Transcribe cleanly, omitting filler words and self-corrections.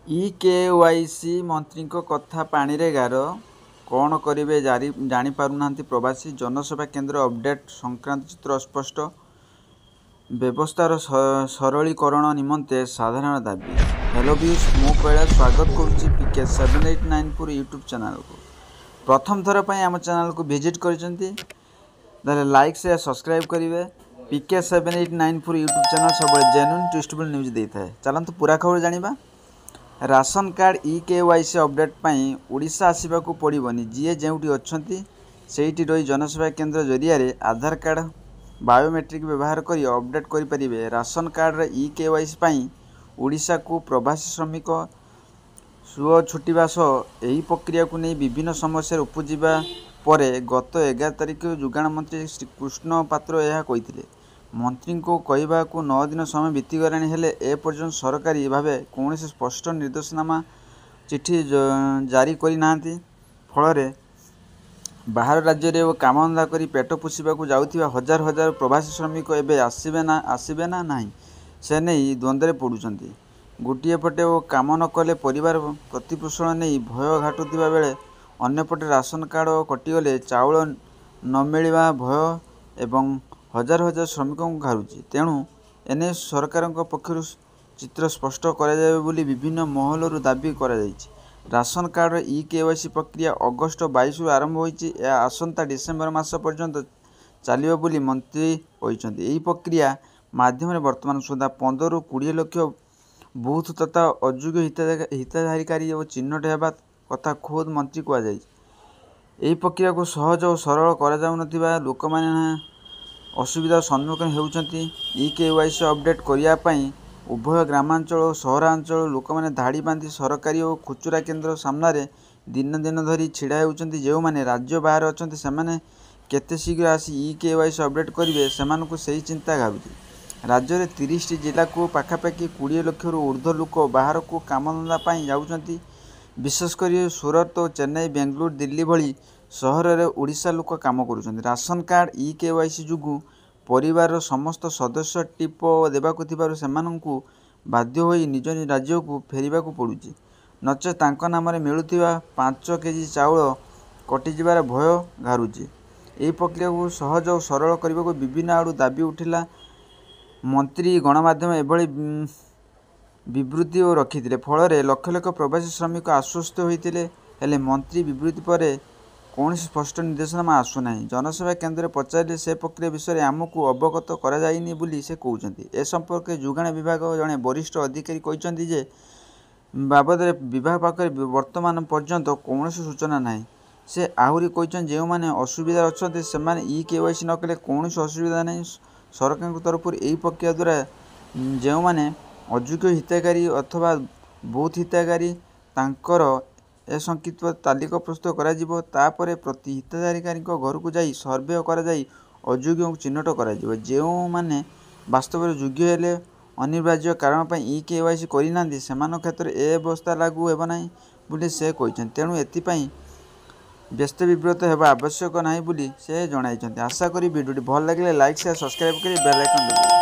EKYC ମନ୍ତ୍ରୀଙ୍କ କଥା ପାଣିରେ ଗାର, କ'ଣ କରିବେ ଜାଣିପାରୁନାହାନ୍ତି ପ୍ରବାସୀ। ଜନସେବା କେନ୍ଦ୍ର ଅପଡେଟ୍ ସଂକ୍ରାନ୍ତ ଚିତ୍ର ଅସ୍ପଷ୍ଟ। ବ୍ୟବସ୍ଥାର ସରଳୀକରଣ ନିମନ୍ତେ ସାଧାରଣ ଦାବି। ହେଲୋ ଭିଉସ୍, ମୁଁ କୈଳାସ ସ୍ୱାଗତ କରୁଛି PK789 ୟୁଟ୍ୟୁବ୍ ଚ୍ୟାନେଲକୁ। ପ୍ରଥମ ଥର ପାଇଁ ଆମ ଚ୍ୟାନେଲକୁ ଭିଜିଟ୍ କରିଛନ୍ତି ତାହେଲେ ଲାଇକ୍ ସେୟାର ସବସ୍କ୍ରାଇବ୍ କରିବେ। PK789 ୟୁଟ୍ୟୁବ୍ ଚ୍ୟାନେଲ ସବୁବେଳେ ଜେନ୍ୟୁନ୍ ଟ୍ୱିଷ୍ଟେବଲ୍ ନ୍ୟୁଜ୍ ଦେଇଥାଏ। ଚାଲନ୍ତୁ ପୁରା ଖବର ଜାଣିବା। ରାସନ କାର୍ଡ଼ ଇକେୱାଇସି ଅପଡେଟ୍ ପାଇଁ ଓଡ଼ିଶା ଆସିବାକୁ ପଡ଼ିବନି। ଯିଏ ଯେଉଁଠି ଅଛନ୍ତି ସେଇଠି ରହି ଜନସେବା କେନ୍ଦ୍ର ଜରିଆରେ ଆଧାର କାର୍ଡ଼ ବାୟୋମେଟ୍ରିକ୍ ବ୍ୟବହାର କରି ଅପଡେଟ୍ କରିପାରିବେ। ରାସନ କାର୍ଡ଼ର ଇକେୱାଇସି ପାଇଁ ଓଡ଼ିଶାକୁ ପ୍ରବାସୀ ଶ୍ରମିକ ସୁଅ ଛୁଟିବା ସହ ଏହି ପ୍ରକ୍ରିୟାକୁ ନେଇ ବିଭିନ୍ନ ସମସ୍ୟାର ଉପୁଜିବା ପରେ ଗତ 11 ତାରିଖରୁ ଯୋଗାଣ ମନ୍ତ୍ରୀ କୃଷ୍ଣ ପାତ୍ର ଏହା କହିଥିଲେ। ମନ୍ତ୍ରୀଙ୍କୁ କହିବାକୁ 9 ଦିନ ସମୟ ବିତିଗଲାଣି, ହେଲେ ଏପର୍ଯ୍ୟନ୍ତ ସରକାରୀ ଭାବେ କୌଣସି ସ୍ପଷ୍ଟ ନିର୍ଦ୍ଦେଶନାମା ଚିଠି ଜାରି କରିନାହାନ୍ତି। ଫଳରେ ବାହାର ରାଜ୍ୟରେ କାମଧନ୍ଦା କରି ପେଟ ପୋଷିବାକୁ ଯାଉଥିବା ହଜାର ହଜାର ପ୍ରବାସୀ ଶ୍ରମିକ ଏବେ ଆସିବେ ନା ନାହିଁ ସେ ନେଇ ଦ୍ୱନ୍ଦ୍ୱରେ ପଡ଼ୁଛନ୍ତି। ଗୋଟିଏ ପଟେ କାମ ନ କଲେ ପରିବାର ପ୍ରତିପୋଷଣ ନେଇ ଭୟ ଘାଟୁଥିବା ବେଳେ ଅନ୍ୟପଟେ ରାସନ କାର୍ଡ଼ କଟିଗଲେ ଚାଉଳ ନ ମିଳିବା ଭୟ ଏବଂ ହଜାର ହଜାର ଶ୍ରମିକଙ୍କୁ ଘାରୁଛି। ତେଣୁ ଏନେଇ ସରକାରଙ୍କ ପକ୍ଷରୁ ଚିତ୍ର ସ୍ପଷ୍ଟ କରାଯାଏ ବୋଲି ବିଭିନ୍ନ ମହଲରୁ ଦାବି କରାଯାଇଛି। ରାସନ କାର୍ଡ଼ର ଇକେୱାଇସି ପ୍ରକ୍ରିୟା ଅଗଷ୍ଟ 22ରୁ ଆରମ୍ଭ ହୋଇଛି। ଏହା ଆସନ୍ତା ଡିସେମ୍ବର ମାସ ପର୍ଯ୍ୟନ୍ତ ଚାଲିବ ବୋଲି ମନ୍ତ୍ରୀ କହିଛନ୍ତି। ଏହି ପ୍ରକ୍ରିୟା ମାଧ୍ୟମରେ ବର୍ତ୍ତମାନ ସୁଦ୍ଧା 15ରୁ 20 ଲକ୍ଷ ବୁଥ୍ ତଥା ଅଯୋଗ୍ୟ ହିତାଧିକାରୀ ଚିହ୍ନଟ ହେବା କଥା ଖୋଦ୍ ମନ୍ତ୍ରୀ କୁହାଯାଇଛି। ଏହି ପ୍ରକ୍ରିୟାକୁ ସହଜ ଓ ସରଳ କରାଯାଉନଥିବା ଲୋକମାନେ ଅସୁବିଧାର ସମ୍ମୁଖୀନ ହେଉଛନ୍ତି। ଇକେୱାଇସି ଅପଡେଟ୍ କରିବା ପାଇଁ ଉଭୟ ଗ୍ରାମାଞ୍ଚଳ ଓ ସହରାଞ୍ଚଳର ଲୋକମାନେ ଧାଡ଼ି ବାନ୍ଧି ସରକାରୀ ଓ ଖୁଚୁରା କେନ୍ଦ୍ର ସାମ୍ନାରେ ଦିନ ଦିନ ଧରି ଛିଡ଼ା ହେଉଛନ୍ତି। ଯେଉଁମାନେ ରାଜ୍ୟ ବାହାରେ ଅଛନ୍ତି ସେମାନେ କେତେ ଶୀଘ୍ର ଆସି ଇକେୱାଇସି ଅପଡେଟ୍ କରିବେ, ସେମାନଙ୍କୁ ସେହି ଚିନ୍ତା ଘାରୁଛି। ରାଜ୍ୟର 30ଟି ଜିଲ୍ଲାକୁ ପାଖାପାଖି 20 ଲକ୍ଷରୁ ଉର୍ଦ୍ଧ୍ୱ ଲୋକ ବାହାରକୁ କାମଧନ୍ଦା ପାଇଁ ଯାଉଛନ୍ତି। ବିଶେଷ କରି ସୁରତ ଓ ଚେନ୍ନାଇ, ବେଙ୍ଗାଲୁରୁ, ଦିଲ୍ଲୀ ଭଳି ସହରରେ ଓଡ଼ିଶା ଲୋକ କାମ କରୁଛନ୍ତି। ରାସନ କାର୍ଡ଼ ଇକେୱାଇସି ଯୋଗୁଁ ପରିବାରର ସମସ୍ତ ସଦସ୍ୟ ଟିପ ଦେବାକୁ ଥିବାରୁ ସେମାନଙ୍କୁ ବାଧ୍ୟ ହୋଇ ନିଜ ରାଜ୍ୟକୁ ଫେରିବାକୁ ପଡ଼ୁଛି। ନଚେତ୍ ତାଙ୍କ ନାମରେ ମିଳୁଥିବା 5 କେଜି ଚାଉଳ କଟିଯିବାର ଭୟ ଘାରୁଛି। ଏହି ପ୍ରକ୍ରିୟାକୁ ସହଜ ଓ ସରଳ କରିବାକୁ ବିଭିନ୍ନ ଆଡ଼ୁ ଦାବି ଉଠିଲା। ମନ୍ତ୍ରୀ ଗଣମାଧ୍ୟମ ଏଭଳି ବିବୃତ୍ତି ରଖିଥିଲେ। ଫଳରେ ଲକ୍ଷ ଲକ୍ଷ ପ୍ରବାସୀ ଶ୍ରମିକ ଆଶ୍ୱସ୍ତ ହୋଇଥିଲେ। ହେଲେ ମନ୍ତ୍ରୀ ବିବୃତ୍ତି ପରେ କୌଣସି ସ୍ପଷ୍ଟ ନିର୍ଦ୍ଦେଶନାମା ଆସୁନାହିଁ। ଜନସେବା କେନ୍ଦ୍ରରେ ପଚାରିଲେ ସେ ପ୍ରକ୍ରିୟା ବିଷୟରେ ଆମକୁ ଅବଗତ କରାଯାଇନି ବୋଲି ସେ କହୁଛନ୍ତି। ଏ ସମ୍ପର୍କରେ ଯୋଗାଣ ବିଭାଗର ଜଣେ ବରିଷ୍ଠ ଅଧିକାରୀ କହିଛନ୍ତି ଯେ ବାବଦରେ ବିଭାଗ ପାଖରେ ବର୍ତ୍ତମାନ ପର୍ଯ୍ୟନ୍ତ କୌଣସି ସୂଚନା ନାହିଁ। ସେ ଆହୁରି କହିଛନ୍ତି, ଯେଉଁମାନେ ଅସୁବିଧାରେ ଅଛନ୍ତି ସେମାନେ ଇକେୱାଇସି ନ କଲେ କୌଣସି ଅସୁବିଧା ନାହିଁ। ସରକାରଙ୍କ ତରଫରୁ ଏହି ପ୍ରକ୍ରିୟା ଦ୍ୱାରା ଯେଉଁମାନେ ଅଯୋଗ୍ୟ ହିତାଧିକାରୀ ଅଥବା ବୁଥ୍ ହିତାଧିକାରୀ ତାଙ୍କର ଏ ସଂକ୍ଷିପ୍ତ ତାଲିକା ପ୍ରସ୍ତୁତ କରାଯିବ। ତାପରେ ପ୍ରତି ହିତାଧିକାରୀଙ୍କ ଘରକୁ ଯାଇ ସର୍ଭେ କରାଯାଇ ଅଯୋଗ୍ୟଙ୍କୁ ଚିହ୍ନଟ କରାଯିବ। ଯେଉଁମାନେ ବାସ୍ତବରେ ଯୋଗ୍ୟ ହେଲେ ଅନିବାର୍ଯ୍ୟ କାରଣ ପାଇଁ ଇକେୱାଇସି କରିନାହାନ୍ତି ସେମାନଙ୍କ କ୍ଷେତ୍ରରେ ଏ ବ୍ୟବସ୍ଥା ଲାଗୁ ହେବ ନାହିଁ ବୋଲି ସେ କହିଛନ୍ତି। ତେଣୁ ଏଥିପାଇଁ ବ୍ୟସ୍ତବିବ୍ରତ ହେବା ଆବଶ୍ୟକ ନାହିଁ ବୋଲି ସେ ଜଣାଇଛନ୍ତି। ଆଶା କରି ଭିଡ଼ିଓଟି ଭଲ ଲାଗିଲେ ଲାଇକ୍ ସେୟାର ସବସ୍କ୍ରାଇବ୍ କରି ବେଲ୍ ଆଇକନ୍ ଦବାଇବେ।